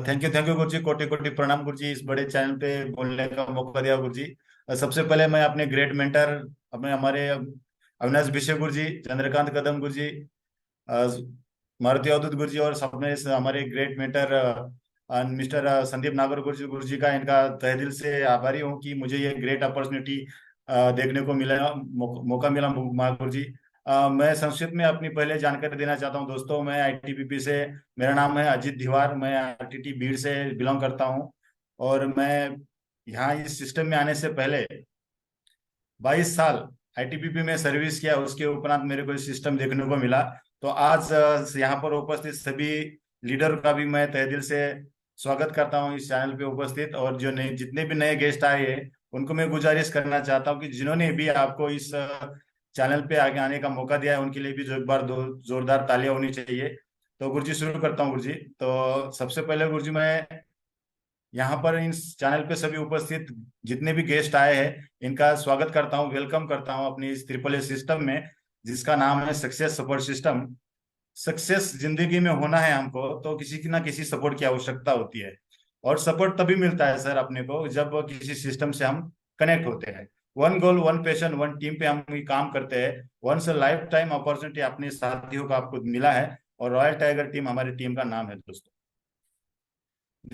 Thank you गुरु जी, कोटि कोटि प्रणाम गुरु जी, इस बड़े चैनल पे बोलने का मौका दिया गुरु जी। सबसे पहले मैं अपने ग्रेट मेंटर, अपने हमारे अविनाश विशे गुरु जी, चंद्रकांत कदम गुरु जी, अ, मारुति अवधूत गुरु जी, और सबने हमारे ग्रेट मेंटर मिस्टर संदीप नागर गुरु जी का इनका तहे दिल से आभारी हूँ कि मुझे ये ग्रेट अपॉर्चुनिटी देखने को मिला, मौका मिला गुरु जी। मैं संक्षिप्त में अपनी पहले जानकारी देना चाहता हूँ दोस्तों। मैं आईटीबीपी से, मेरा नाम है अजीत दीवार, मैं आईटीटी भीड़ से बिलोंग करता हूँ। और मैं यहाँ इस सिस्टम में आने से पहले 22 साल आईटीबीपी में सर्विस किया, उसके उपरांत मेरे को सिस्टम देखने को मिला। तो आज यहाँ पर उपस्थित सभी लीडर का भी मैं तहे दिल से स्वागत करता हूँ इस चैनल पे उपस्थित। और जो नए जितने भी नए गेस्ट आए हैं उनको मैं गुजारिश करना चाहता हूँ कि जिन्होंने भी आपको इस चैनल पे आगे आने का मौका दिया है उनके लिए भी जो एक बार दो जोरदार तालियां होनी चाहिए। तो गुरु जी शुरू करता हूँ गुरु जी। तो सबसे पहले गुरु जी, मैं यहाँ पर इस चैनल पे सभी उपस्थित जितने भी गेस्ट आए हैं इनका स्वागत करता हूँ, वेलकम करता हूँ अपनी इस ट्रिपल ए सिस्टम में, जिसका नाम है सक्सेस सपोर्ट सिस्टम। सक्सेस जिंदगी में होना है हमको तो किसी की ना किसी सपोर्ट की आवश्यकता होती है। और सपोर्ट तभी मिलता है सर अपने को जब किसी सिस्टम से हम कनेक्ट होते हैं। One goal, one passion, one team पे हम ये काम करते हैं। वंस लाइफ टाइम अपॉर्चुनिटी अपने साथियों का आपको मिला है। और रॉयल टाइगर टीम हमारी टीम का नाम है दोस्तों।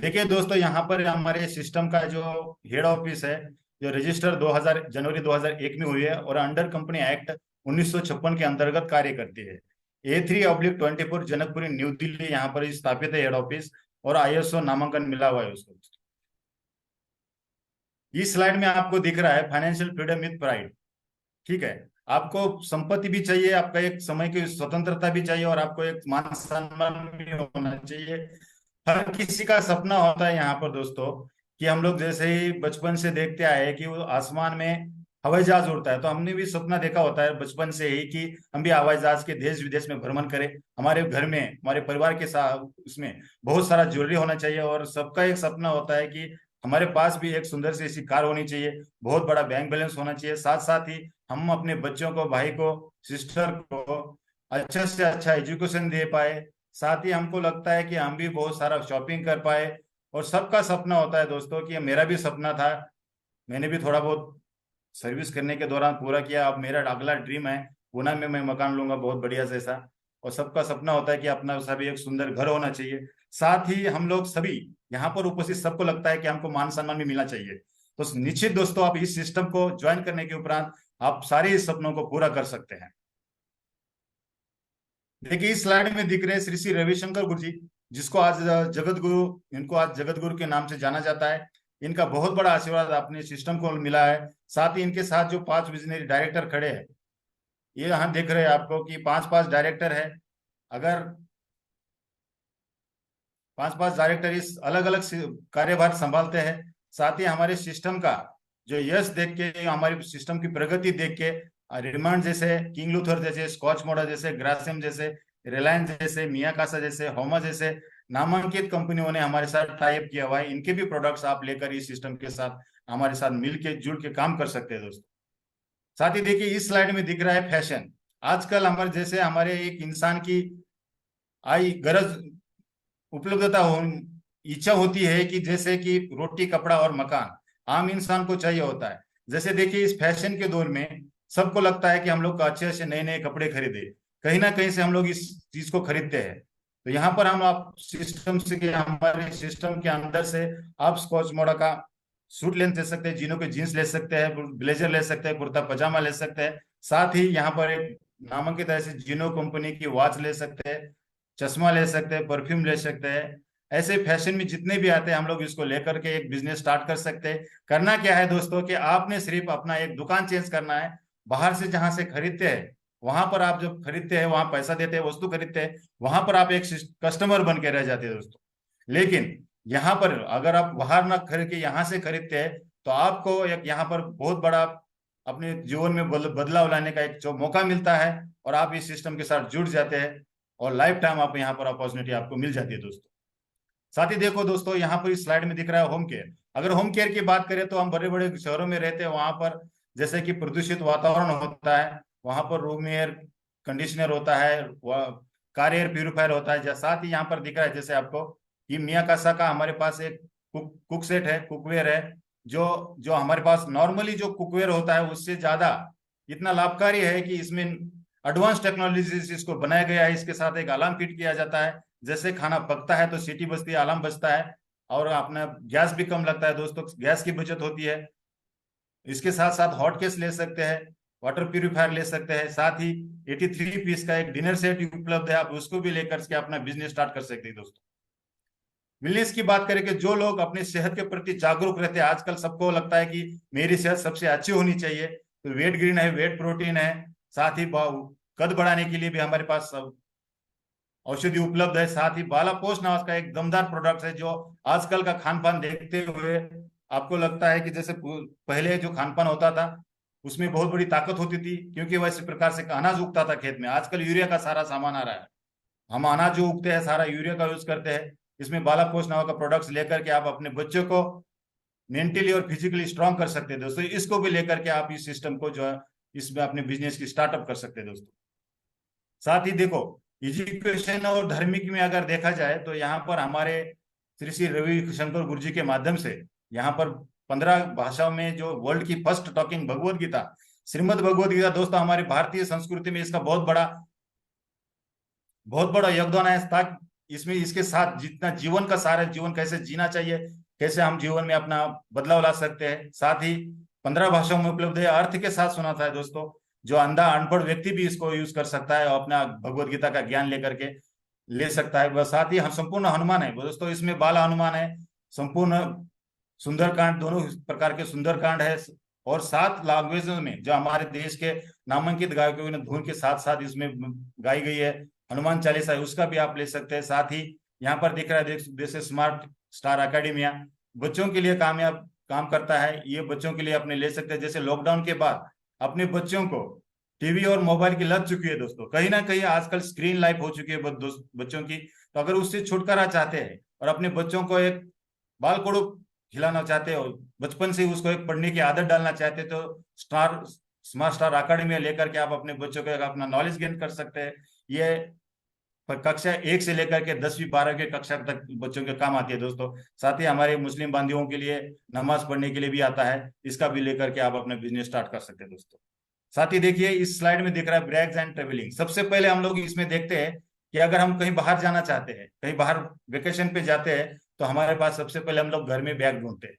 देखिए दोस्तों, यहाँ पर हमारे सिस्टम का जो हेड ऑफिस है, जो रजिस्टर 2000 जनवरी 2001 में हुई है और अंडर कंपनी एक्ट 1956 के अंतर्गत कार्य करती है। A3/24 जनकपुरी न्यू दिल्ली यहाँ पर स्थापित है हेड ऑफिस। और आईएसओ नामांकन मिला हुआ है उसको। इस स्लाइड में आपको दिख रहा है फाइनेंशियल फ्रीडम विद प्राइड। ठीक है। आपको संपत्ति भी चाहिए, आपका एक समय की स्वतंत्रता भी चाहिए, और आपको एक मान सम्मान भी होना चाहिए। हर किसी का सपना होता है यहाँ पर दोस्तों कि हम लोग जैसे ही बचपन से देखते आए हैं कि वो आसमान में हवाई जहाज उड़ता है, तो हमने भी सपना देखा होता है बचपन से ही कि हम भी हवाई जहाज के देश विदेश में भ्रमण करें। हमारे घर में, हमारे परिवार के साथ उसमें बहुत सारा ज्वेलरी होना चाहिए। और सबका एक सपना होता है कि हमारे पास भी एक सुंदर सी ऐसी कार होनी चाहिए, बहुत बड़ा बैंक बैलेंस होना चाहिए। साथ साथ ही हम अपने बच्चों को, भाई को, सिस्टर को अच्छा से अच्छा एजुकेशन दे पाए। साथ ही हमको लगता है कि हम भी बहुत सारा शॉपिंग कर पाए। और सबका सपना होता है दोस्तों कि मेरा भी सपना था, मैंने भी थोड़ा बहुत सर्विस करने के दौरान पूरा किया। अब मेरा अगला ड्रीम है पुणे में मैं मकान लूंगा बहुत बढ़िया से ऐसा। और सबका सपना होता है कि अपना सभी एक सुंदर घर होना चाहिए। साथ ही हम लोग सभी यहाँ पर उपस्थित सबको लगता है कि हमको मान सम्मान भी मिलना चाहिए। तो निश्चित दोस्तों, आप इस सिस्टम को ज्वाइन करने के उपरांत आप सारे इस सपनों को पूरा कर सकते हैं। देखिए इस स्लाइड में दिख रहे हैं श्री श्री रविशंकर गुरु जी, जिसको आज जगत गुरु, इनको आज जगत गुरु के नाम से जाना जाता है। इनका बहुत बड़ा आशीर्वाद अपने सिस्टम को मिला है। साथ ही इनके साथ जो 5 विजनरी डायरेक्टर खड़े हैं, ये यहाँ देख रहे हैं आपको कि 5 5 डायरेक्टर है। अगर 5 5 डायरेक्टर इस अलग अलग कार्यभार संभालते हैं। साथ ही हमारे सिस्टम का जो यश देख के, हमारे सिस्टम की प्रगति देख के, रिमांड जैसे, किंग लूथर जैसे, स्कॉच मोडा जैसे, ग्रासिम जैसे, रिलायंस जैसे, मियाकासा जैसे, होमा जैसे नामांकित कंपनियों ने हमारे साथ टाइप किया हुआ है। इनके भी प्रोडक्ट्स आप लेकर इस सिस्टम के साथ हमारे साथ मिलके जुड़ के काम कर सकते हैं दोस्तों। साथ ही देखिए इस स्लाइड में दिख रहा है फैशन। आजकल हमारे जैसे हमारे एक इंसान की आई गरज, उपलब्धता हो, इच्छा होती है कि जैसे कि रोटी, कपड़ा और मकान आम इंसान को चाहिए होता है। जैसे देखिए इस फैशन के दौर में सबको लगता है कि हम लोग अच्छे अच्छे नए नए कपड़े खरीदे, कहीं ना कहीं से हम लोग इस चीज को खरीदते हैं। तो यहाँ पर हम आप सिस्टम से, हमारे सिस्टम के अंदर से आप स्कॉच मोडा का सूट ले सकते हैं, जीनों के जीन्स ले सकते हैं, ब्लेजर ले सकते हैं, कुर्ता पजामा ले सकते हैं। साथ ही यहाँ पर एक नामांकित ऐसे जीनो कंपनी की वॉच ले सकते हैं, चश्मा ले सकते हैं, परफ्यूम ले सकते हैं। ऐसे फैशन में जितने भी आते हैं हम लोग इसको लेकर के एक बिजनेस स्टार्ट कर सकते हैं। करना क्या है दोस्तों कि आपने सिर्फ अपना एक दुकान चेंज करना है। बाहर से जहां से खरीदते हैं, वहां पर आप जब खरीदते हैं, वहां पैसा देते हैं, वस्तु खरीदते हैं, वहां पर आप एक कस्टमर बन के रह जाते हैं दोस्तों। लेकिन यहाँ पर अगर आप बाहर ना खरीद के यहाँ से खरीदते हैं तो आपको एक यहाँ पर बहुत बड़ा अपने जीवन में बदलाव लाने का एक जो मौका मिलता है। और आप इस सिस्टम के साथ जुड़ जाते हैं और लाइफ टाइम आप यहाँ पर अपॉर्चुनिटी आपको मिल जाती है दोस्तों। साथ ही देखो दोस्तों, यहाँ पर इस स्लाइड में दिख रहा है होम केयर। अगर होम केयर की बात करें तो हम बड़े बड़े शहरों में रहते हैं, वहां पर जैसे कि प्रदूषित वातावरण होता है, वहां पर रूम एयर कंडीशनर होता है, कार एयर प्यूरिफायर होता है। साथ ही यहाँ पर दिख रहा है जैसे आपको, कि मियाकासा का हमारे पास एक कुक सेट है, कुकवेयर है, जो जो हमारे पास नॉर्मली जो कुकवेयर होता है उससे ज्यादा इतना लाभकारी है कि इसमें एडवांस टेक्नोलॉजी से इसको बनाया गया है। इसके साथ एक अलार्म फिट किया जाता है, जैसे खाना पकता है तो सीटी बजती है, अलार्म बजता है, और अपना गैस भी कम लगता है दोस्तों, गैस की बचत होती है। इसके साथ साथ हॉट केस ले सकते हैं, वाटर प्यूरिफायर ले सकते हैं, साथ ही 83 पीस का एक डिनर सेट उपलब्ध है, आप उसको भी लेकर के अपना बिजनेस स्टार्ट कर सकते हैं दोस्तों। वेलनेस की बात करें कि जो लोग अपनी सेहत के प्रति जागरूक रहते हैं, आजकल सबको लगता है कि मेरी सेहत सबसे अच्छी होनी चाहिए, तो वेट ग्रीन है, वेट प्रोटीन है, साथ ही कद बढ़ाने के लिए भी हमारे पास औषधि उपलब्ध है। साथ ही बाला पोस्ट नाम का एक दमदार प्रोडक्ट है, जो आजकल का खान पान देखते हुए आपको लगता है कि जैसे पहले जो खान पान होता था उसमें बहुत बड़ी ताकत होती थी, क्योंकि वैसे प्रकार से अनाज उगता था खेत में। आजकल यूरिया का सारा सामान आ रहा है, हम अनाज जो उगते हैं सारा यूरिया का यूज करते हैं। इसमें बाला पोस्ट नाम का प्रोडक्ट्स लेकर के आप अपने बच्चों को मेंटली और फिजिकली स्ट्रांग कर सकते हैं दोस्तों। इसको भी लेकर के आप इस सिस्टम को जो है इसमें अपने बिजनेस की स्टार्टअप कर सकते हैं दोस्तों। साथ ही देखो, एजुकेशन और धार्मिक में अगर देखा जाए तो यहाँ पर हमारे श्री श्री रवि शंकर गुरु जी के माध्यम से यहाँ पर 15 भाषाओं में जो वर्ल्ड की फर्स्ट टॉकिंग भगवत गीता, श्रीमद भगवत गीता दोस्तों, हमारी भारतीय संस्कृति में इसका बहुत बड़ा योगदान है। ताकि इसमें इसके साथ जितना जीवन का सारा जीवन कैसे जीना चाहिए, कैसे हम जीवन में अपना बदलाव ला सकते हैं, साथ ही 15 भाषाओं में उपलब्ध है, अर्थ के साथ सुनाता है दोस्तों। जो अंधा अनपढ़ व्यक्ति भी इसको यूज कर सकता है और अपना भगवत गीता का ज्ञान लेकर के ले सकता है। वह साथ ही हम संपूर्ण हनुमान है दोस्तों, इसमें बाल हनुमान है, संपूर्ण सुंदरकांड, दोनों प्रकार के सुंदरकांड है, और 7 लैंग्वेजों में जो हमारे देश के नामांकित गायकों ने धुन के साथ साथ इसमें गाई गई है। हनुमान चालीसा है, उसका भी आप ले सकते हैं। साथ ही यहाँ पर दिख रहा है जैसे स्मार्ट स्टार अकेडमिया बच्चों के लिए कामयाब काम करता है, ये बच्चों के लिए अपने ले सकते हैं। जैसे लॉकडाउन के बाद अपने बच्चों को टीवी और मोबाइल की लत चुकी है दोस्तों, कहीं ना कहीं आजकल स्क्रीन लाइफ हो चुकी है बच्चों की, तो अगर उससे छुटकारा चाहते हैं और अपने बच्चों को एक बाल कोड़ू खिलाना चाहते हो, बचपन से उसको एक पढ़ने की आदत डालना चाहते हैं, तो स्मार्ट स्टार अकेडमी लेकर के आप अपने बच्चों को अपना नॉलेज गेन कर सकते हैं। ये कक्षा 1 से लेकर के 10वीं 12वीं कक्षा तक बच्चों के काम आती है दोस्तों। साथ ही हमारे मुस्लिम बंधुओं के लिए नमाज पढ़ने के लिए भी आता है, इसका भी लेकर के आप अपना बिजनेस स्टार्ट कर सकते हैं दोस्तों। साथ ही देखिए इस स्लाइड में दिख रहा है ब्रैग्स एंड ट्रेवलिंग। सबसे पहले हम लोग इसमें देखते हैं कि अगर हम कहीं बाहर जाना चाहते हैं, कहीं बाहर वेकेशन पे जाते हैं, तो हमारे पास सबसे पहले हम लोग घर में बैग ढूंढते हैं।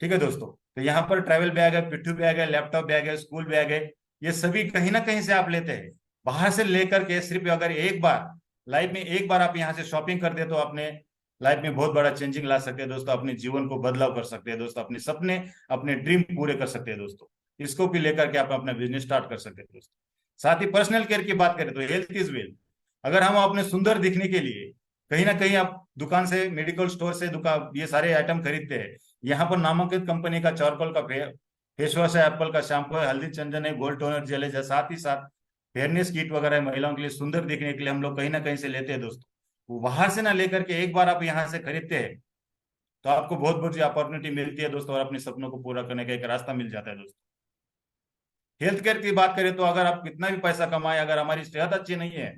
ठीक है दोस्तों, तो यहाँ पर ट्रैवल बैग है, पिट्ठू बैग है, लैपटॉप बैग है, स्कूल बैग है, ये सभी कहीं ना कहीं से आप लेते हैं। बाहर से लेकर के सिर्फ अगर एक बार लाइफ में एक बार आप यहाँ से शॉपिंग कर दे तो अपने लाइफ में बहुत बड़ा चेंजिंग ला सकते हैं दोस्तों, अपने जीवन को बदलाव कर सकते हैं दोस्तों, अपने सपने अपने ड्रीम पूरे कर सकते हैं दोस्तों। इसको भी लेकर के आप अपना बिजनेस स्टार्ट कर सकते हैं दोस्तों। साथ ही पर्सनल केयर की बात करें तो हेल्थ इज वेल्थ। अगर हम अपने सुंदर दिखने के लिए कहीं ना कहीं आप दुकान से, मेडिकल स्टोर से दुकान ये सारे आइटम खरीदते हैं, यहाँ पर नामांकित कंपनी का चारकोल का फेस वॉश है, एप्पल का शैम्पू है, हल्दी चंदन है, गोल्ड टोनर जेल है, साथ ही साथ फेयरनेस किट वगैरह है, महिलाओं के लिए सुंदर दिखने के लिए हम लोग कहीं ना कहीं से लेते हैं दोस्तों। वो बाहर से ना लेकर के एक बार आप यहाँ से खरीदते हैं तो आपको बहुत बड़ी अपॉर्चुनिटी मिलती है दोस्तों, और अपने सपनों को पूरा करने का एक रास्ता मिल जाता है दोस्तों। हेल्थ केयर की बात करें तो अगर आप कितना भी पैसा कमाए, अगर हमारी सेहत अच्छी नहीं है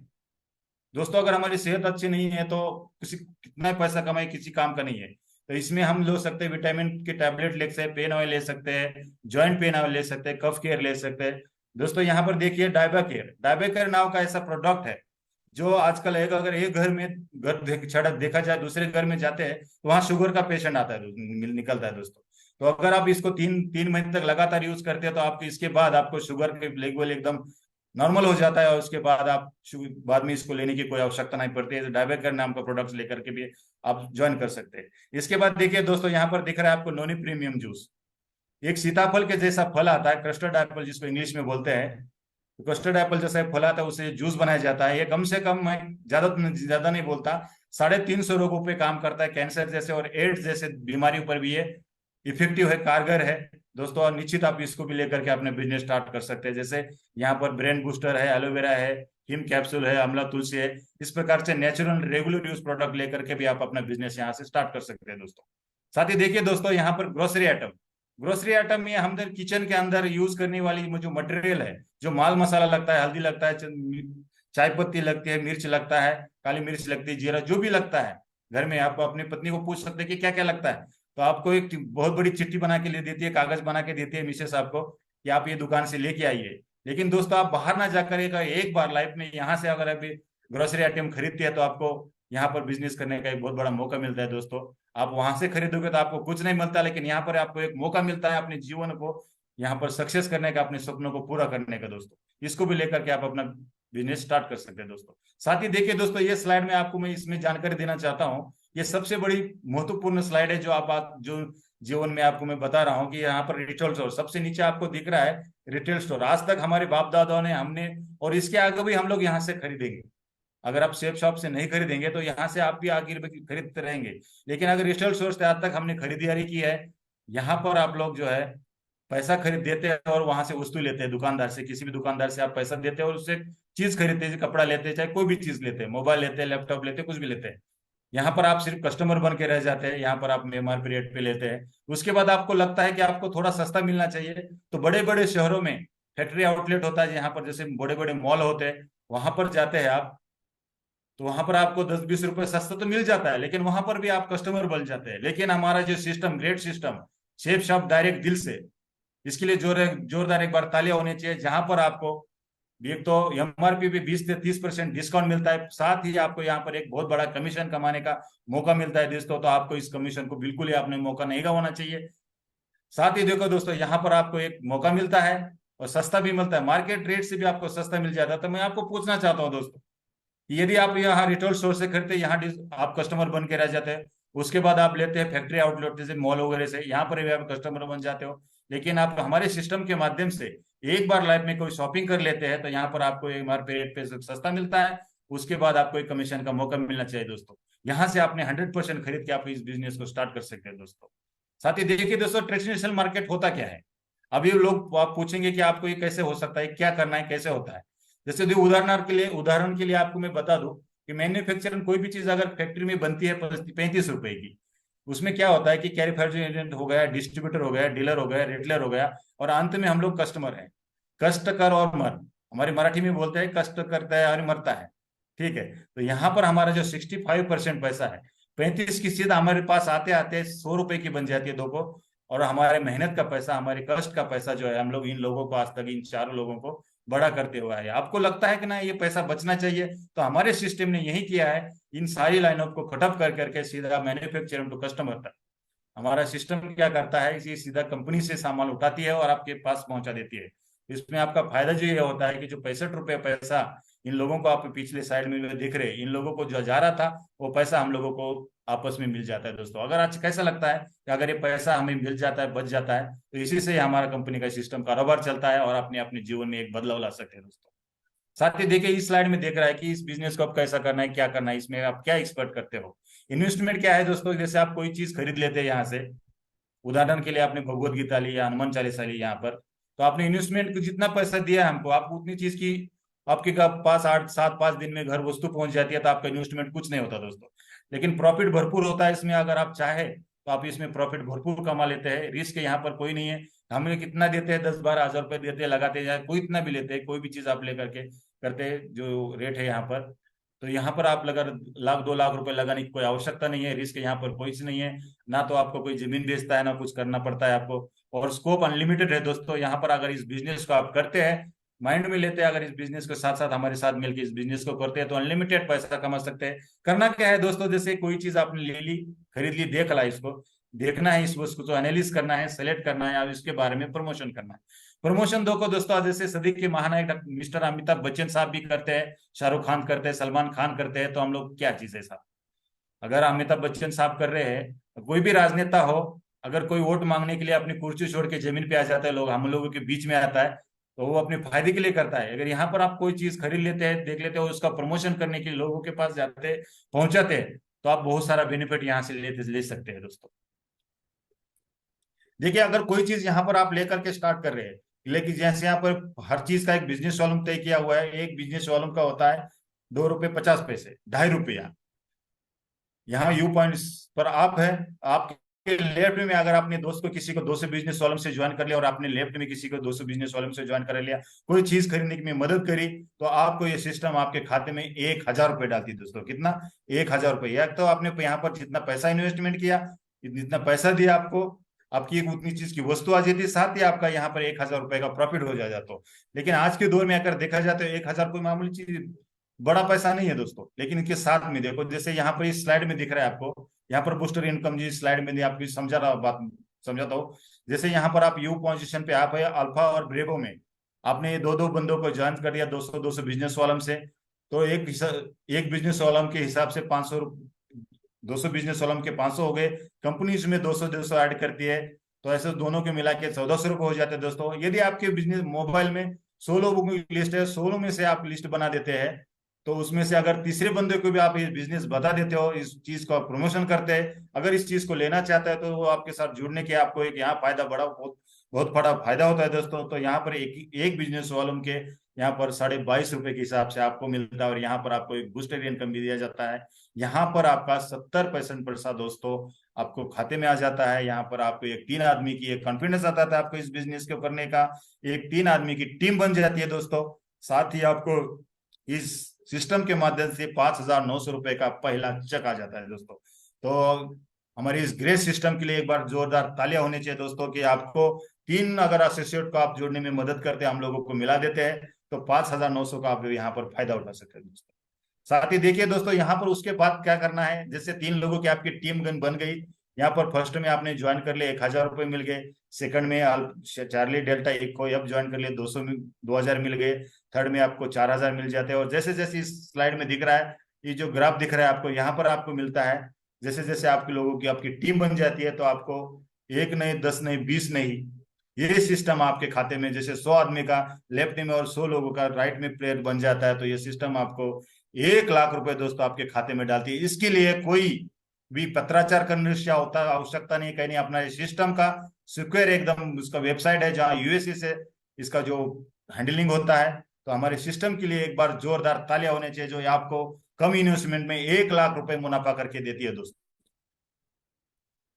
दोस्तों, अगर हमारी सेहत अच्छी नहीं है तो किसी कितना पैसा कमाए किसी काम का नहीं है। तो इसमें हम ले सकते हैं विटामिन के टैबलेट ले सकते हैं, पेन ऑयल ले सकते हैं, जॉइंट पेन ऑयल ले सकते हैं, कफ केयर ले सकते हैं दोस्तों। यहाँ पर देखिए डायबा केयर, डायबा केयर नाम का ऐसा प्रोडक्ट है जो आजकल एक, अगर एक घर में देखा जाए, दूसरे घर में जाते हैं तो वहाँ शुगर का पेशेंट आता है, निकलता है दोस्तों। तो अगर आप इसको तीन तीन महीने तक लगातार यूज करते हैं तो आपको इसके बाद आपको शुगर के लेवल एकदम नॉर्मल हो जाता है, और उसके बाद आप बाद में इसको लेने की कोई आवश्यकता नहीं पड़ती है। डायबेकर नाम का प्रोडक्ट लेकर के भी आप ज्वाइन कर सकते हैं। इसके बाद देखिए दोस्तों, यहाँ पर दिख रहा है आपको नोनी प्रीमियम जूस। एक सीताफल के जैसा फल आता है, कस्टर्ड एप्पल जिसको इंग्लिश में बोलते हैं, तो कस्टर्ड एप्पल जैसा फल आता है, उसे जूस बनाया जाता है। ये कम से कम, मैं ज्यादा नहीं बोलता, 350 रोगों पे काम करता है, कैंसर जैसे और एड्स जैसे बीमारियों पर भी ये इफेक्टिव है, कारगर है दोस्तों। और निश्चित आप इसको भी लेकर के अपने बिजनेस स्टार्ट कर सकते हैं। जैसे यहाँ पर ब्रेन बूस्टर है, एलोवेरा है, हिम कैप्सूल है, आंवला तुलसी है, इस प्रकार से नेचुरल रेगुलर यूज प्रोडक्ट लेकर के भी आप अपना बिजनेस यहाँ से स्टार्ट कर सकते हैं दोस्तों। साथ ही देखिए दोस्तों, यहाँ पर ग्रोसरी आइटम में हम किचन के अंदर यूज करने वाली जो मटेरियल है, जो माल मसाला लगता है, हल्दी लगता है, चाय पत्ती लगती है, मिर्च लगता है, काली मिर्च लगती है, जीरा, जो भी लगता है घर में। आप अपनी पत्नी को पूछ सकते हैं कि क्या क्या लगता है, तो आपको एक बहुत बड़ी चिट्ठी बना के ले देती है, कागज बना के देती है मिसेस आपको, कि आप ये दुकान से लेके आइए। लेकिन दोस्तों आप बाहर ना जाकर एक बार लाइफ में यहाँ से अगर अभी ग्रोसरी आइटम खरीदते हैं तो आपको यहाँ पर बिजनेस करने का एक बहुत बड़ा मौका मिलता है दोस्तों। आप वहां से खरीदोगे तो आपको कुछ नहीं मिलता, लेकिन यहाँ पर आपको एक मौका मिलता है अपने जीवन को यहाँ पर सक्सेस करने का, अपने सपनों को पूरा करने का दोस्तों। इसको भी लेकर के आप अपना बिजनेस स्टार्ट कर सकते हैं दोस्तों। साथ ही देखिए दोस्तों, ये स्लाइड में आपको मैं इसमें जानकारी देना चाहता हूँ, ये सबसे बड़ी महत्वपूर्ण स्लाइड है जो आप जो जीवन में आपको मैं बता रहा हूँ कि यहाँ पर रिटेल स्टोर सबसे नीचे आपको दिख रहा है। रिटेल स्टोर आज तक हमारे बाप दादाओं ने, हमने, और इसके आगे भी हम लोग यहाँ से खरीदेंगे। अगर आप सेफ शॉप से नहीं खरीदेंगे तो यहाँ से आप भी आगे खरीदते रहेंगे। लेकिन अगर रिटेल स्टोर से आज तक हमने खरीदारी की है, यहाँ पर आप लोग जो है पैसा खरीद देते हैं और वहां से वस्तु लेते हैं दुकानदार से, किसी भी दुकानदार से आप पैसा देते हैं और उससे चीज खरीदते हैं, कपड़ा लेते हैं, चाहे कोई भी चीज लेते हैं, मोबाइल लेते हैं, लैपटॉप लेते हैं, कुछ भी लेते हैं। यहाँ पर आप सिर्फ कस्टमर बन के रह जाते हैं, यहाँ पर आप एमआरपी रेट पे लेते हैं। उसके बाद आपको लगता है कि आपको थोड़ा सस्ता मिलना चाहिए, तो बड़े बड़े शहरों में फैक्ट्री आउटलेट होता है, यहाँ पर जैसे बड़े बड़े मॉल होते हैं, वहां पर जाते हैं आप, तो वहां पर आपको 10-20 रुपए सस्ता तो मिल जाता है, लेकिन वहां पर भी आप कस्टमर बन जाते हैं। लेकिन हमारा जो system, great system, safe shop direct दिल से, इसके लिए जोरदार एक बार तालियां होनी चाहिए। जहां पर आपको एक तो एमआरपी पे 20 से 30% डिस्काउंट मिलता है, साथ ही आपको यहाँ पर एक बहुत बड़ा कमीशन कमाने का मौका मिलता है दोस्तों। तो आपको इस कमीशन को बिल्कुल ही आपने मौका नहीं गंवाना चाहिए। साथ ही देखो दोस्तों, यहाँ पर आपको एक मौका मिलता है और सस्ता भी मिलता है, मार्केट रेट से भी आपको सस्ता मिल जाता है। तो मैं आपको पूछना चाहता हूँ दोस्तों, यदि आप यहाँ रिटेल स्टोर से खरीदते, यहाँ आप कस्टमर बन के रह जाते हैं, उसके बाद आप लेते हैं फैक्ट्री आउटलेट जैसे मॉल वगैरह से, यहाँ पर भी आप कस्टमर बन जाते हो। लेकिन आप हमारे सिस्टम के माध्यम से एक बार लाइफ में कोई शॉपिंग कर लेते हैं तो यहाँ पर आपको एक बार रेट पे सस्ता मिलता है। उसके बाद आपको एक कमीशन का मौका मिलना चाहिए दोस्तों। यहाँ से आपने 100% खरीद के आप इस बिजनेस को स्टार्ट कर सकते हैं दोस्तों। साथ ही देखिए दोस्तों, ट्रेडिशनल मार्केट होता क्या है। अभी लोग आप पूछेंगे कि आपको ये कैसे हो सकता है, क्या करना है, कैसे होता है। जैसे उदाहरण के लिए आपको मैं बता दूं कि मैन्युफैक्चरिंग कोई भी चीज अगर फैक्ट्री में बनती है 35 रुपए की, उसमें क्या होता है कि कैरिफेक्चरिंग एजेंट हो गया, डिस्ट्रीब्यूटर हो गया, डीलर हो गया, रिटेलर हो गया, और अंत में हम लोग कस्टमर हैं। कष्ट कर और मर, हमारी मराठी में बोलते हैं, कष्ट करता है और मरता है। ठीक है, तो यहाँ पर हमारा जो 65% पैसा है, 35 की सीधा हमारे पास आते आते 100 रुपए की बन जाती है दो को। और हमारे मेहनत का पैसा, हमारे कष्ट का पैसा जो है, हम लोग इन लोगों को आज तक, इन चारों लोगों को बड़ा करते हुआ है। आपको लगता है कि ना ये पैसा बचना चाहिए, तो हमारे सिस्टम ने यही किया है, इन सारी लाइनों को खटप कर करके सीधा मैन्युफैक्चर टू कस्टमर तक हमारा सिस्टम क्या करता है, इसी सीधा कंपनी से सामान उठाती है और आपके पास पहुंचा देती है। इसमें आपका फायदा जो ये होता है कि जो 65 रुपए पैसा इन लोगों को आप पिछले साइड में देख रहे हैं, इन लोगों को जो जा रहा था, वो पैसा हम लोगों को आपस में मिल जाता है दोस्तों। अगर आज कैसा लगता है कि अगर ये पैसा हमें मिल जाता है, बच जाता है, तो इसी से हमारा कंपनी का सिस्टम कारोबार चलता है और अपने अपने जीवन में एक बदलाव ला सकते हैं दोस्तों। साथ ही देखिए, इस स्लाइड में देख रहा है कि इस बिजनेस को आप कैसा करना है, क्या करना है, इसमें आप क्या एक्सपेक्ट करते हो। इन्वेस्टमेंट क्या है दोस्तों, जैसे आप कोई चीज खरीद लेते हैं यहाँ से, उदाहरण के लिए आपने भगवत गीता ली या हनुमान चालीसा ली यहाँ पर, तो आपने इन्वेस्टमेंट को जितना पैसा दिया है हमको, आप उतनी चीज की आपके पास 8-7-5 दिन में घर वस्तु पहुंच जाती है, तो आपका इन्वेस्टमेंट कुछ नहीं होता दोस्तों। लेकिन प्रॉफिट भरपूर होता है इसमें, अगर आप चाहे तो आप इसमें प्रॉफिट भरपूर कमा लेते हैं। रिस्क यहाँ पर कोई नहीं है। हमें कितना देते हैं, 10-12 हज़ार रुपए देते हैं, लगाते हैं, कोई इतना भी लेते हैं, कोई भी चीज आप लेकर के करते हैं, जो रेट है यहाँ पर। तो यहाँ पर आप अगर 1-2 लाख रुपए लगाने की कोई आवश्यकता नहीं है, रिस्क यहाँ पर कोई नहीं है। ना तो आपको कोई जमीन बेचता है, ना कुछ करना पड़ता है आपको। और स्कोप अनलिमिटेड है दोस्तों यहाँ पर। अगर इस बिजनेस को आप करते हैं, माइंड में लेते हैं, अगर इस बिजनेस के साथ साथ हमारे साथ मिलकर इस बिजनेस को करते हैं, तो अनलिमिटेड पैसा कमा सकते हैं। करना क्या है दोस्तों, जैसे कोई चीज आपने ले ली, खरीद ली, देख ला, इसको देखना है, इसको तो एनालिस करना है, सेलेक्ट करना है और इसके बारे में प्रमोशन करना है। प्रमोशन दो को दोस्तों, जैसे सदी के महानायक मिस्टर अमिताभ बच्चन साहब भी करते हैं, शाहरुख खान करते हैं, सलमान खान करते हैं, तो हम लोग क्या चीज है साहब। अगर अमिताभ बच्चन साहब कर रहे हैं, कोई भी राजनेता हो, अगर कोई वोट मांगने के लिए अपनी कुर्सी छोड़ के जमीन पे आ जाता है, लोग हम लोगों के बीच में आता है, तो वो अपने फायदे के लिए करता है। अगर यहाँ पर आप कोई चीज खरीद लेते हैं, देख लेते हो, उसका प्रमोशन करने के लिए लोगों के पास जाते, पहुंचाते हैं, तो आप बहुत सारा बेनिफिट यहाँ से ले सकते हैं दोस्तों। देखिए, अगर कोई चीज यहाँ पर आप लेकर के स्टार्ट कर रहे हैं, लेकिन जैसे यहाँ पर हर चीज का एक बिजनेस वॉल्यूम तय किया हुआ है। एक बिजनेस वॉल्यूम का होता है 2 रुपये 50 पैसे, 2.5 रुपया। यहाँ यू पॉइंट्स पर आप है, आपके आपके लेफ्ट में अगर आपने दोस्त को किसी को 200 बिजनेस कॉलम से ज्वाइन कर लिया और आपने लेफ्ट में किसी को 200 बिजनेस कॉलम से ज्वाइन कर लिया, कोई चीज खरीदने में मदद करी, तो आपको ये सिस्टम आपके खाते में 1,000 रुपए डालती है दोस्तों। कितना? 1,000 रुपए। या तो आपने यहाँ पर जितना पैसा इन्वेस्टमेंट किया, जितना पैसा दिया आपको, आपकी एक उतनी चीज की वस्तु आ जाती है, साथ ही आपका यहाँ पर 1,000 रुपए का प्रॉफिट हो जाता। तो लेकिन आज के दौर में अगर देखा जाए तो 1,000 कोई मामूली चीज, बड़ा पैसा नहीं है दोस्तों। लेकिन इनके साथ में देखो, जैसे यहाँ पर इस स्लाइड में दिख रहा है आपको, यहाँ पर बूस्टर इनकम जी स्लाइड में आपकी समझा रहा बात, समझाता हूँ। जैसे यहाँ पर आप यू पोजीशन पे आप है अल्फा और ब्रेवो में, आपने ये दो दो बंदों को ज्वाइन कर दिया 200 बिजनेस कॉलम से, तो एक बिजनेस कॉलम के हिसाब से 500, 200 बिजनेस कॉलम के 500 हो गए। कंपनी इसमें 200 ऐड करती है, तो ऐसे दोनों के मिला के 1,400 रुपये हो जाते हैं दोस्तों। यदि आपके बिजनेस मोबाइल में 100 लोगों की लिस्ट है, 100 में से आप लिस्ट बना देते हैं, तो उसमें से अगर तीसरे बंदे को भी आप ये बिजनेस बता देते हो, इस चीज का प्रमोशन करते हैं, अगर इस चीज को लेना चाहता है, तो वो आपके साथ जुड़ने के आपको एक यहाँ फायदा बड़ा, बहुत बहुत बड़ा फायदा होता है दोस्तों। तो यहाँ पर एक एक बिजनेस वालों के यहाँ पर 22.5 रुपए के हिसाब से आपको मिलता है, और यहाँ पर आपको एक बूस्टर इनकम भी दिया जाता है। यहाँ पर आपका 70% पैसा दोस्तों आपको खाते में आ जाता है। यहाँ पर आपको एक 3 आदमी की एक कॉन्फिडेंस आता था आपको इस बिजनेस को करने का, एक 3 आदमी की टीम बन जाती है दोस्तों। साथ ही आपको इस सिस्टम के माध्यम से 5,900 रुपए का पहला चेक आ जाता है दोस्तों। तो हमारी इस ग्रेट सिस्टम के लिए एक बार जोरदार तालियां होनी चाहिए दोस्तों, कि आपको 3 अगर एसोसिएट को आप जोड़ने में मदद करते हैं, हम लोगों को मिला देते हैं, तो 5,900 का आप यहाँ पर फायदा उठा सकते हैं दोस्तों। साथ ही देखिए दोस्तों, यहाँ पर उसके बाद क्या करना है, जैसे 3 लोगों की आपकी टीम बन गई। यहाँ पर फर्स्ट में आपने ज्वाइन कर लिया, 1,000 रुपए मिल गए। सेकंड में चार्ली डेल्टा एक को अब ज्वाइन कर लिया, 2,000 मिल गए। थर्ड में आपको 4,000 मिल जाते हैं। और जैसे जैसे इस स्लाइड में दिख रहा है, ये जो ग्राफ दिख रहा है आपको, यहाँ पर आपको मिलता है, जैसे जैसे आपके लोगों की आपकी टीम बन जाती है, तो आपको एक नहीं, 10 नहीं, 20 नहीं, ये सिस्टम आपके खाते में, जैसे 100 आदमी का लेफ्ट में और 100 लोगों का राइट में प्लेयर बन जाता है, तो ये सिस्टम आपको 1 लाख रुपए दोस्तों आपके खाते में डालती है। इसके लिए कोई भी पत्राचार करने की आवश्यकता नहीं, कहीं नहीं। अपना सिस्टम का सिक्योर एकदम उसका वेबसाइट है, जहाँ यूएसए से इसका जो हैंडलिंग होता है। तो हमारे सिस्टम के लिए एक बार जोरदार तालियां होने चाहिए, जो आपको कम इन्वेस्टमेंट में 1 लाख रुपए मुनाफा करके देती है दोस्तों।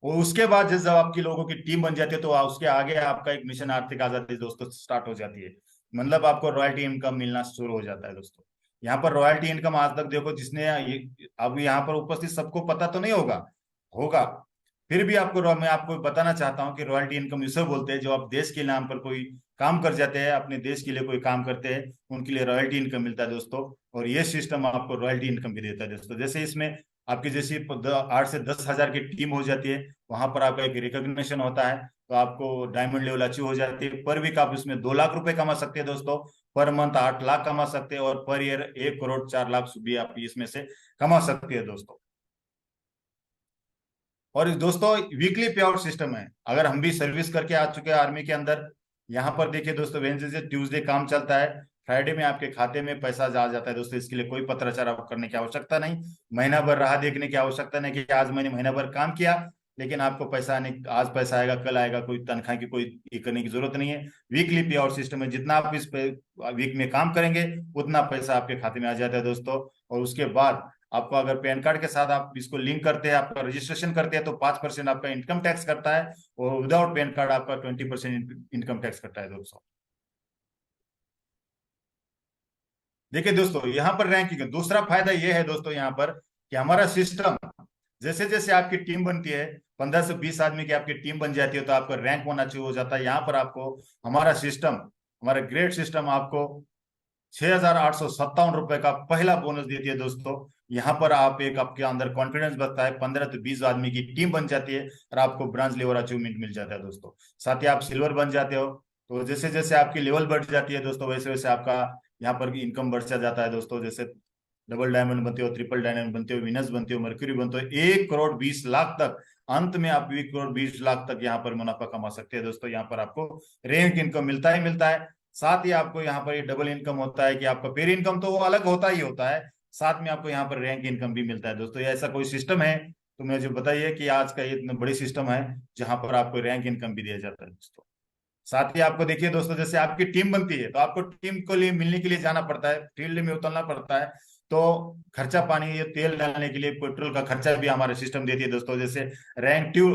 और उसके बाद जब आपकी लोगों की टीम बन जाती है, तो उसके आगे आपका एक मिशन आर्थिक आजादी दोस्तों स्टार्ट हो जाती है। मतलब आपको रॉयल्टी इनकम मिलना शुरू हो जाता है दोस्तों। यहाँ पर रॉयल्टी इनकम आज तक देखो, जिसने अब यहाँ पर उपस्थित सबको पता तो नहीं होगा, होगा, फिर भी मैं आपको बताना चाहता हूँ कि रॉयल्टी इनकम इसे बोलते हैं, जो आप देश के नाम पर कोई काम कर जाते हैं, अपने देश के लिए कोई काम करते हैं, उनके लिए रॉयल्टी इनकम मिलता है दोस्तों। और ये सिस्टम आपको रॉयल्टी इनकम भी देता है दोस्तों। जैसे इसमें आपकी जैसी 8 से 10 हजार की टीम हो जाती है, वहां पर आपका एक रिकॉग्निशन होता है, तो आपको डायमंड लेवल अचीव हो जाती है। पर वीक आप इसमें 2 लाख रुपए कमा सकते हैं दोस्तों, पर मंथ 8 लाख कमा सकते हैं, और पर ईयर 1 करोड़ 4 लाख भी आप इसमें से कमा सकते हैं दोस्तों। और दोस्तों वीकली पे आउट सिस्टम है, अगर हम भी सर्विस करके आ चुके हैं आर्मी के अंदर। यहाँ पर देखिए दोस्तों, वेडनेसडे से ट्यूसडे काम चलता है, फ्राइडे में आपके खाते में पैसा जा जाता है दोस्तों। इसके लिए कोई पत्राचार आपको करने की आवश्यकता नहीं, महीना भर राह देखने की आवश्यकता नहीं कि आज मैंने महीना भर काम किया लेकिन आपको पैसा नहीं, आज पैसा आएगा कल आएगा, कोई तनख्वाह की कोई ये करने की जरूरत नहीं है। वीकली पे आउट सिस्टम है, जितना आप इस वीक में काम करेंगे उतना पैसा आपके खाते में आ जाता है दोस्तों। और उसके बाद आपको अगर पैन कार्ड के साथ आप इसको लिंक करते हैं, आपका रजिस्ट्रेशन करते हैं, तो 5% आपका इनकम टैक्स करता है, और विदाउट पैन कार्ड आपका 20% इनकम टैक्स करता है दोस्तों। देखिए दोस्तों, यहाँ पर रैंकिंग, दूसरा फायदा यह है दोस्तों यहाँ पर, कि हमारा सिस्टम जैसे जैसे आपकी टीम बनती है, 15 से 20 आदमी की आपकी टीम बन जाती है, तो आपका रैंक होना चाहिए हो जाता है। यहाँ पर आपको हमारा सिस्टम, हमारा ग्रेट सिस्टम आपको 6,857 रुपए का पहला बोनस देती है दोस्तों। यहाँ पर आप एक आपके अंदर कॉन्फिडेंस बढ़ता है, 15 से 20 आदमी की टीम बन जाती है, और आपको ब्रांच लेवल अचीवमेंट मिल जाता है दोस्तों। साथ ही आप सिल्वर बन जाते हो, तो जैसे जैसे आपकी लेवल बढ़ जाती है दोस्तों, वैसे वैसे आपका यहाँ पर इनकम बढ़ता जाता है दोस्तों। जैसे डबल डायमंड बनते हो, ट्रिपल डायमंड बनते हो, विनस बनते हो, मर्क्यूरी बनते हो, 1 करोड़ 20 लाख तक, अंत में आप 1 करोड़ 20 लाख तक यहाँ पर मुनाफा कमा सकते हैं दोस्तों। यहाँ पर आपको रैंक इनकम मिलता ही मिलता है। साथ ही आपको यहाँ पर ये डबल इनकम होता है, कि आपका पेड इनकम तो वो अलग होता ही होता है, साथ में आपको यहाँ पर रैंक इनकम भी मिलता है दोस्तों। ये ऐसा कोई सिस्टम है तो मुझे बताइए कि आज का ये इतना बड़ी सिस्टम है जहां पर आपको रैंक इनकम भी दिया जाता है दोस्तों। साथ ही आपको देखिए दोस्तों, जैसे आपकी टीम बनती है, तो आपको टीम को लिए मिलने के लिए जाना पड़ता है, फील्ड में उतरना पड़ता है, तो खर्चा पानी, ये तेल डालने के लिए पेट्रोल का खर्चा भी हमारा सिस्टम देती है दोस्तों। जैसे रैंक टू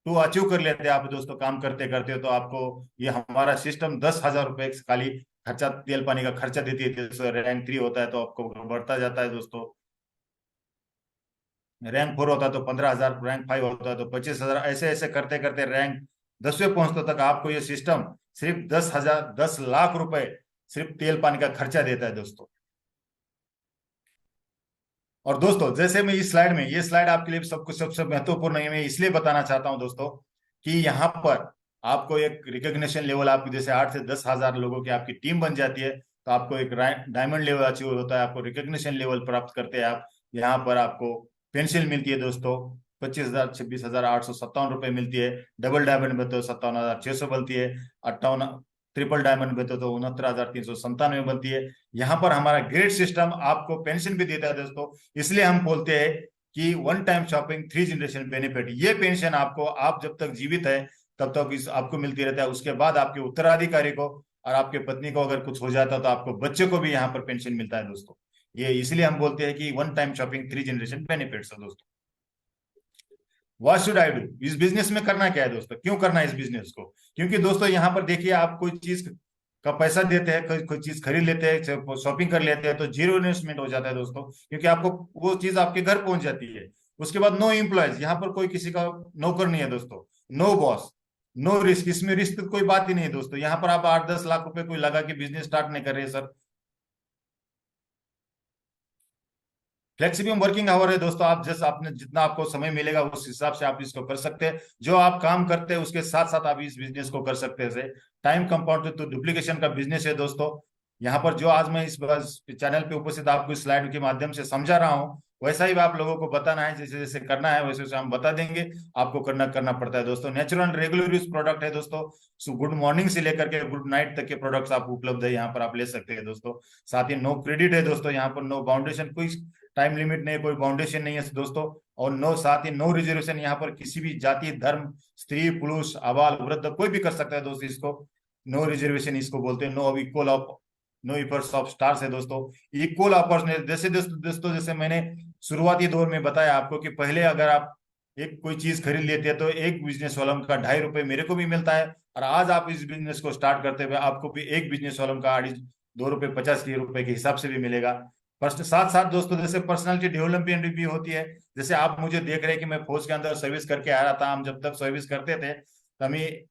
टू अचीव कर लेते हैं आप दोस्तों काम करते करते, तो आपको ये हमारा सिस्टम 10,000 रुपये खाली खर्चा, तेल पानी का खर्चा देती है। तो रैंक 3 होता है तो आपको बढ़ता जाता है दोस्तों। रैंक 4 होता है तो 15,000, रैंक 5 होता है तो 25,000, ऐसे ऐसे करते करते रैंक 10वें पहुंचने तक आपको ये सिस्टम सिर्फ 10,000, 10 लाख रुपए सिर्फ तेल पानी का खर्चा देता है दोस्तों। और दोस्तों जैसे मैं इस स्लाइड में, ये स्लाइड आपके लिए सब कुछ सबसे महत्वपूर्ण है, मैं इसलिए बताना चाहता हूं दोस्तों कि यहाँ पर आपको एक रिकॉग्निशन लेवल, आपकी जैसे 8 से 10 हजार लोगों की आपकी टीम बन जाती है तो आपको एक डायमंड लेवल अचीव होता है, आपको रिकॉग्निशन लेवल प्राप्त करते हैं आप। यहाँ पर आपको पेंशन मिलती है दोस्तों, 25,000, 26,857 रुपये मिलती है। डबल डायमंड में तो 57,600 बनती है। 58, ट्रिपल डायमंड में तो 69,397 बनती है। यहाँ पर हमारा ग्रेड सिस्टम आपको पेंशन भी देता है दोस्तों। इसलिए हम बोलते हैं कि one time shopping 3 generation benefit. ये पेंशन आपको, आप जब तक जीवित है तब तक इस आपको मिलती रहता है। उसके बाद आपके उत्तराधिकारी को और आपके पत्नी को अगर कुछ हो जाता है तो आपको बच्चे को भी यहाँ पर पेंशन मिलता है दोस्तों। ये इसलिए हम बोलते हैं कि one time shopping 3 generation benefits है दोस्तों। What should I do? इस बिजनेस में करना क्या है दोस्तों, क्यों करना है इस बिजनेस को? क्योंकि दोस्तों यहाँ पर देखिए, आप कोई चीज का पैसा देते हैं, कोई चीज खरीद लेते हैं, शॉपिंग कर लेते हैं तो जीरो इन्वेस्टमेंट हो जाता है दोस्तों, क्योंकि आपको वो चीज आपके घर पहुंच जाती है। उसके बाद नो एम्प्लॉयज, यहाँ पर कोई किसी का नौकर नहीं है दोस्तों। नो बॉस, नो रिस्क, इसमें रिस्क तो कोई बात ही नहीं है दोस्तों। यहाँ पर आप 8-10 लाख रुपए कोई लगा के बिजनेस स्टार्ट नहीं कर रहे सर। फ्लेक्सिबल वर्किंग आवर है दोस्तों, आप जैसे आपने जितना आपको समय मिलेगा उस हिसाब से आप इसको कर सकते हैं। जो आप काम करते हैं उसके साथ साथ आप इस बिजनेस को कर सकते हैं। टाइम कंपाउंड तो डुप्लीकेशन का बिजनेस है दोस्तों। यहाँ पर जो आज मैं इस चैनल पे उपस्थित आपको इस स्लाइड के माध्यम से समझा रहा हूँ, वैसा ही आप लोगों को बताना है, जैसे जैसे करना है वैसे वैसे हम बता देंगे। आपको करना करना पड़ता है दोस्तों। नेचुरल रेगुलर यूज प्रोडक्ट है दोस्तों। सो गुड मॉर्निंग से लेकर के गुड नाइट तक के प्रोडक्ट्स आप उपलब्ध है, यहाँ पर आप ले सकते हैं दोस्तों। साथ ही नो क्रेडिट है दोस्तों, यहाँ पर नो बाउंडेशन, कोई टाइम लिमिट नहीं, कोई बाउंडेशन नहीं है दोस्तों। और नो, साथ ही नो रिजर्वेशन, यहाँ पर किसी भी जाति, धर्म, स्त्री, पुरुष, आबाल, वृद्ध कोई भी कर सकता है दोस्तों इसको। नो रिजर्वेशन इसको बोलते हैं। No equal of, no efforts of stars है दोस्तों। इक्वल अपॉर्चुनिटी, जैसे दोस्तों जैसे मैंने शुरुआती दौर में बताया आपको कि पहले अगर आप एक कोई चीज खरीद लेते हैं तो एक बिजनेस वालों का 2.5 रुपए मेरे को भी मिलता है, और आज आप इस बिजनेस को स्टार्ट करते हुए आपको भी एक बिजनेस वालों का 2.50 रुपए के हिसाब से भी मिलेगा। साथ साथ दोस्तों जैसे पर्सनालिटी डेवलपमेंट भी होती है। जैसे आप मुझे देख रहे हैं कि मैं फौज के अंदर सर्विस करके आ रहा था, हम जब तक सर्विस करते थे तो हमें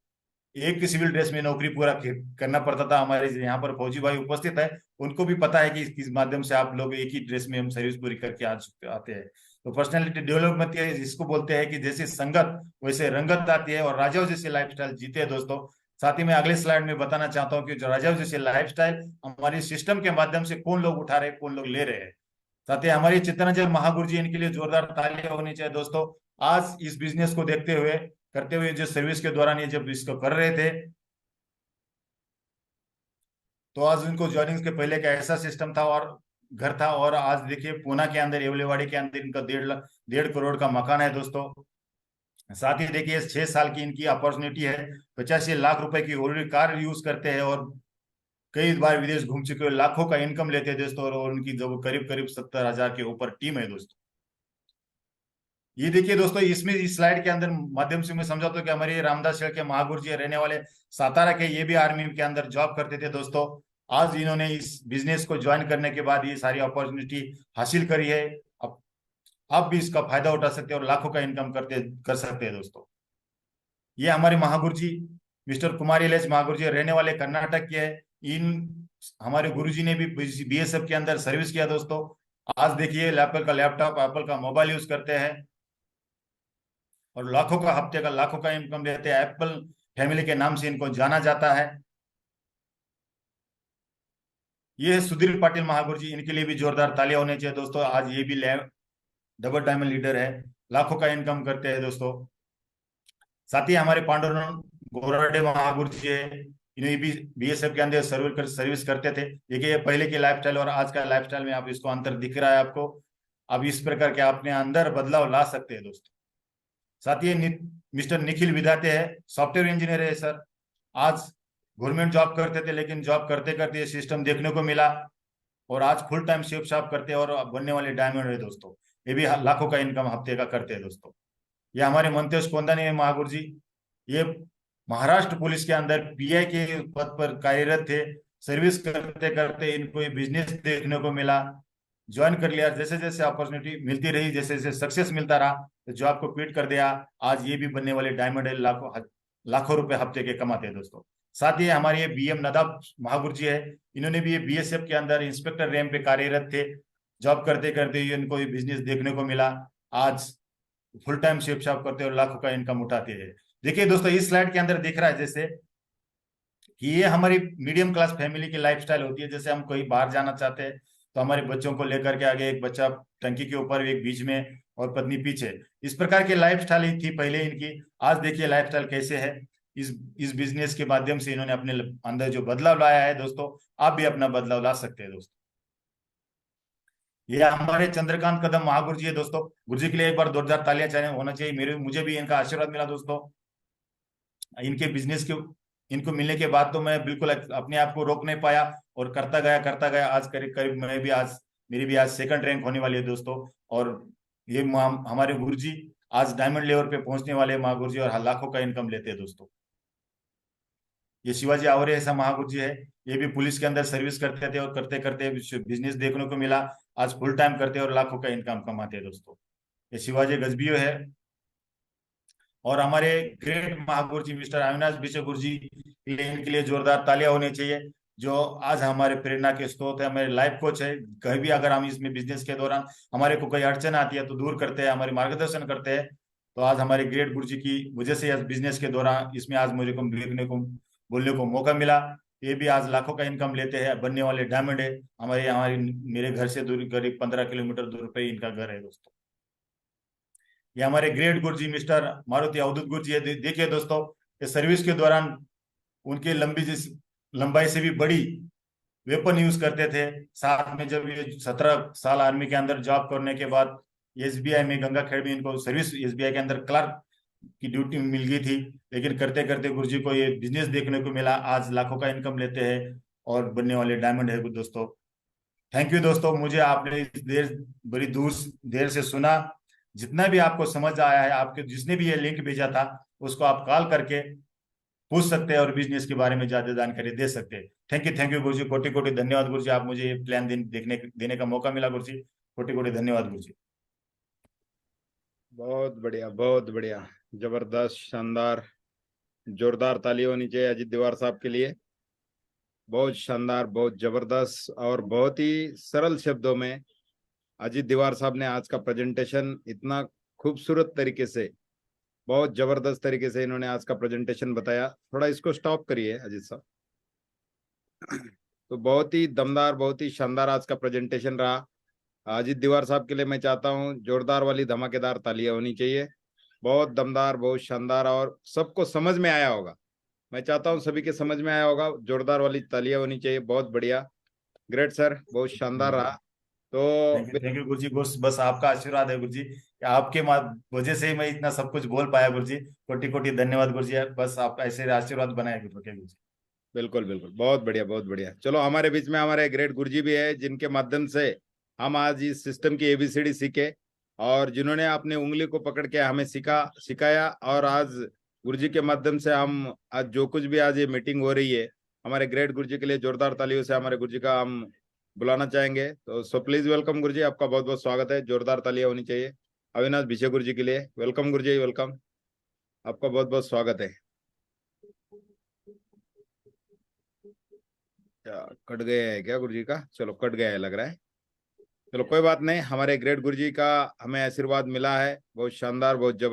एक सिविल ड्रेस में नौकरी पूरा करना पड़ता था। हमारे यहाँ पर फौजी भाई उपस्थित है, उनको भी पता है कि किस माध्यम से आप लोग एक ही ड्रेस में हम सर्विस पूरी करके आते हैं। तो पर्सनालिटी डेवलपमेंट जिसको बोलते हैं कि जैसे संगत वैसे रंगत आती है, और राजाओं जैसे लाइफस्टाइल जीते हैं दोस्तों। साथ ही मैं अगले स्लाइड में बताना चाहता हूँ कि जो राजाओं जैसे लाइफस्टाइल हमारी सिस्टम के माध्यम से कौन लोग उठा रहे हैं, कौन लोग ले रहे हैं। साथ ही हमारी चित्तरंजन महागुरु जी, इनके लिए जोरदार तालियां होनी चाहिए दोस्तों। आज इस बिजनेस को देखते हुए, करते हुए, जो सर्विस के दौरान ये जब इसको कर रहे थे, तो आज उनको ज्वाइनिंग के पहले का ऐसा सिस्टम था और घर था, और आज देखिए पूना के अंदर, येवलेवाड़ी के अंदर इनका 1.5 करोड़ का मकान है दोस्तों। साथ ही देखिए 6 साल की इनकी अपॉर्चुनिटी है। 85 लाख रुपए की ऑलरेडी कार यूज करते हैं, और कई बार विदेश घूम चुके हुए, लाखों का इनकम लेते हैं दोस्तों। और उनकी जो करीब करीब 70,000 के ऊपर टीम है दोस्तों। ये देखिए दोस्तों, इसमें इस स्लाइड के अंदर माध्यम से मैं समझाता हूँ कि हमारे रामदास शेठ के महागुरु जी रहने वाले सातारा के, ये भी आर्मी के अंदर जॉब करते थे दोस्तों। आज इन्होंने इस बिजनेस को ज्वाइन करने के बाद ये सारी अपॉर्चुनिटी हासिल करी है। अब आप भी इसका फायदा उठा सकते हैं और लाखों का इनकम कर सकते हैं दोस्तों। ये हमारे महागुरु जी mister Kumar L H Mahaguru जी रहने वाले कर्नाटक के है। इन हमारे गुरु जी ने भी बीएसएफ के अंदर सर्विस किया दोस्तों। आज देखिए एप्पल का लैपटॉप, एप्पल का मोबाइल यूज करते हैं, और लाखों का हफ्ते का लाखों का इनकम देते हैं। एप्पल फैमिली के नाम से इनको जाना जाता है। ये है सुधीर पाटिल महागुरु जी, इनके लिए भी जोरदार तालियां होनी चाहिए दोस्तों। आज ये भी डबल डायमंड लीडर है, लाखों का इनकम करते हैं दोस्तों। साथ ही हमारे पांडुरंग गोराडे महागुरु जी है, इन्हें भी बीएसएफ के अंदर सर्विस करते थे। देखिए पहले की लाइफस्टाइल और आज का लाइफस्टाइल में आप इसको अंतर दिख रहा है आपको। अब इस प्रकार के अपने अंदर बदलाव ला सकते हैं दोस्तों। साथ ही मिस्टर निखिल विधाते हैं, सॉफ्टवेयर इंजीनियर है सर। आज गवर्नमेंट जॉब करते थे, लेकिन जॉब करते करते ये सिस्टम देखने को मिला, और आज फुल टाइम शेप शॉप करते हैं और बनने वाले डायमंड है दोस्तों। ये भी लाखों का इनकम हफ्ते का करते हैं दोस्तों। ये हमारे मंतेश कोंदानी है महागुरु जी। ये महाराष्ट्र पुलिस के अंदर पीआई के पद पर कार्यरत थे। सर्विस करते करते इनको ये बिजनेस देखने को मिला, ज्वाइन कर लिया। जैसे जैसे अपॉर्चुनिटी मिलती रही, जैसे जैसे सक्सेस मिलता रहा, तो जॉब को क्विट कर दिया। आज ये भी बनने वाले डायमंड है, लाखों लाखों रुपए हफ्ते के कमाते हैं दोस्तों। साथ ही हमारे ये बीएम नदाब महागुरु जी है। इन्होंने भी ये बीएसएफ के अंदर इंस्पेक्टर रैंक पे कार्यरत थे। जॉब करते करते इनको ये बिजनेस देखने को मिला। आज फुल टाइम शेप शॉप करते और लाखों का इनकम उठाते हैं। देखिए दोस्तों, इस स्लाइड के अंदर दिख रहा है जैसे कि ये हमारी मीडियम क्लास फैमिली की लाइफस्टाइल होती है। जैसे हम कहीं बाहर जाना चाहते हैं तो हमारे बच्चों को लेकर के आगे, एक बच्चा टंकी के ऊपर, एक बीच में और पत्नी पीछे, इस प्रकार की लाइफस्टाइल ही थी पहले इनकी। आज देखिए लाइफस्टाइल कैसे है। इस बिजनेस के माध्यम से इन्होंने अपने अंदर जो बदलाव लाया है दोस्तों, आप भी अपना बदलाव ला सकते हैं दोस्तों। ये हमारे चंद्रकांत कदम महागुरु जी है दोस्तों। गुरु जी के लिए एक बार जोरदार तालियां चाहिए होना चाहिए। मेरे मुझे भी इनका आशीर्वाद मिला दोस्तों। इनके बिजनेस के इनको मिलने के बाद तो मैं बिल्कुल अपने आप को रोक नहीं पाया और करता गया। आज करीब करीब मैं भी आज, मेरी भी आज सेकंड रैंक होने वाली है दोस्तों। और ये हमारे गुरु जी आज डायमंड लेवल पे पहुंचने वाले हैं महागुरु जी, और लाखों का इनकम लेते हैं दोस्तों। ये शिवाजी आवरे ऐसा महागुरु जी है। ये भी पुलिस के अंदर सर्विस करते थे और करते करते बिजनेस देखने को मिला। आज फुल टाइम करते हैं और लाखों का इनकम कमाते हैं दोस्तों। ये शिवाजी गजबियो है। और हमारे ग्रेट महागुरु जी मिस्टर अविनाश बिशे गुरु जी के लिए, इनके लिए जोरदार तालियां होनी चाहिए। जो आज हमारे प्रेरणा के स्रोत है, हमारे लाइफ कोच है। कहीं भी अगर हम इसमें बिजनेस के दौरान हमारे को कोई अड़चन आती है तो दूर करते हैं, हमारे मार्गदर्शन करते हैं। तो आज हमारे ग्रेट गुरु जी की वजह से आज बिजनेस के दौरान इसमें आज मुझे को देखने को, बोलने को मौका मिला। ये भी आज लाखों का इनकम लेते हैं, बनने वाले डायमंड है। हमारे हमारे मेरे घर से दूर, करीब 15 किलोमीटर दूर पे इनका घर है दोस्तों। ये हमारे ग्रेट गुरु जी मिस्टर मारुति अवधूत गुरु जी है। देखिए दोस्तों, ये सर्विस के दौरान उनके लंबाई से भी बड़ी वेपन यूज करते थे। साथ में जब ये 17 साल आर्मी के अंदर जॉब करने के बाद एसबीआई में, गंगाखेड़ में इनको सर्विस एसबीआई के अंदर क्लर्क की ड्यूटी मिल गई थी। लेकिन करते करते गुरु जी को ये बिजनेस देखने को मिला। आज लाखों का इनकम लेते हैं और बनने वाले डायमंड है दोस्तों। थैंक यू दोस्तों, मुझे आपने इस बड़ी दूर देर से सुना। जितना भी आपको समझ आया है, आपके जिसने भी ये लिंक भेजा था, उसको आप कॉल करके पूछ सकते हैं और बिजनेस के बारे में ज्यादा जानकारी दे सकते हैं। थैंक यू गुरु जी, कोटि कोटि धन्यवाद गुरु जी। आप मुझे ये प्लान देने का मौका मिला गुरु जी। कोटि कोटि धन्यवाद गुरु जी। बहुत बढ़िया, बहुत बढ़िया, जबरदस्त, शानदार। जोरदार ताली होनी चाहिए अजीत दीवार साहब के लिए। बहुत शानदार, बहुत जबरदस्त और बहुत ही सरल शब्दों में अजीत दीवार साहब ने आज का प्रेजेंटेशन इतना खूबसूरत तरीके से, बहुत जबरदस्त तरीके से इन्होंने आज का प्रेजेंटेशन बताया। थोड़ा इसको स्टॉप करिए अजीत साहब। तो बहुत ही दमदार, बहुत ही शानदार आज का प्रेजेंटेशन रहा। अजीत दीवार साहब के लिए मैं चाहता हूँ जोरदार वाली धमाकेदार तालियां होनी चाहिए। बहुत दमदार, बहुत शानदार, और सबको समझ में आया होगा। मैं चाहता हूँ सभी के समझ में आया होगा। जोरदार वाली तालियां होनी चाहिए। बहुत बढ़िया, ग्रेट सर, बहुत शानदार रहा। तो थैंक यू गुरु जी। बस आपका आशीर्वाद है गुरु जी, कि आपके वजह से ही मैं इतना सब कुछ बोल पाया गुरु जी। कोटि कोटि धन्यवाद गुरु जी। बस आप ऐसे आशीर्वाद बनाए गुरु जी। बिल्कुल बिल्कुल, बहुत बढ़िया, बहुत बढ़िया। चलो, हमारे बीच में हमारे ग्रेट गुरुजी भी है, जिनके माध्यम से हम आज इस सिस्टम की एबीसीडी सीखे, और जिन्होंने अपनी उंगली को पकड़ के हमें सिखाया। और आज गुरुजी के माध्यम से हम आज जो कुछ भी आज ये मीटिंग हो रही है, हमारे ग्रेट गुरुजी के लिए जोरदार तालियों से हमारे गुरुजी का हम बुलाना चाहेंगे। तो सो प्लीज वेलकम गुरुजी, आपका बहुत बहुत स्वागत है। जोरदार तालियां होनी चाहिए अविनाश भिशे गुरुजी के लिए। वेलकम गुरुजी, वेलकम, आपका बहुत बहुत स्वागत है। क्या कट गया है क्या गुरुजी का? चलो, कट गया है लग रहा है। चलो, कोई बात नहीं, हमारे ग्रेट गुरुजी का हमें आशीर्वाद मिला है। बहुत शानदार, बहुत जबरदस्त।